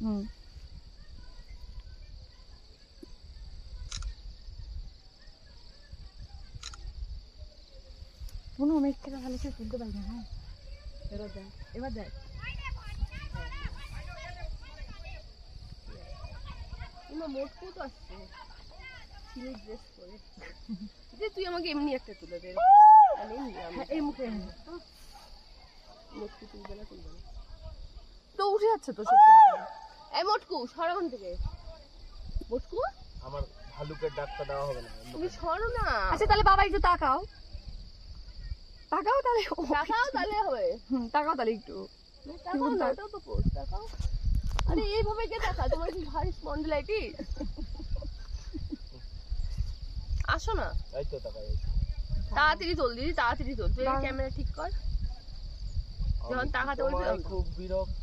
কোনো মেঘ থেকে ভালো করে তুলতে পারি না। হ্যাঁ এবার দেখ, এবার দেখ। মোটকু তো আসছে সিলেট ড্রেস পরে। যে তুই আমাকে এমনি একটা তুলে দে। এই মুখে মোটকু তুলবে না তো উঠে যাচ্ছে তো সত্যি। এই মোটকু সরগন থেকে। মোটকু আমার ভালুকের ডাকটা দেওয়া হবে না, তুমি সরো না। আচ্ছা তাহলে বাবা একটু তাকাও, তাকাও তাহলে হবে। তাকাও তাহলে একটু তাকাও না, ওটাও তো পোস্ট। তাকাও। আরে এইভাবে কে তাকা? তোমার কি ভারী স্পন্ডিলাইটিস? আসো না। তাই তো তাকাই। তাড়াতাড়ি তোল দিদি, তাড়াতাড়ি তোল। তুই ক্যামেরা ঠিক কর। যখন তাকাতে বলবি খুব বিরক্ত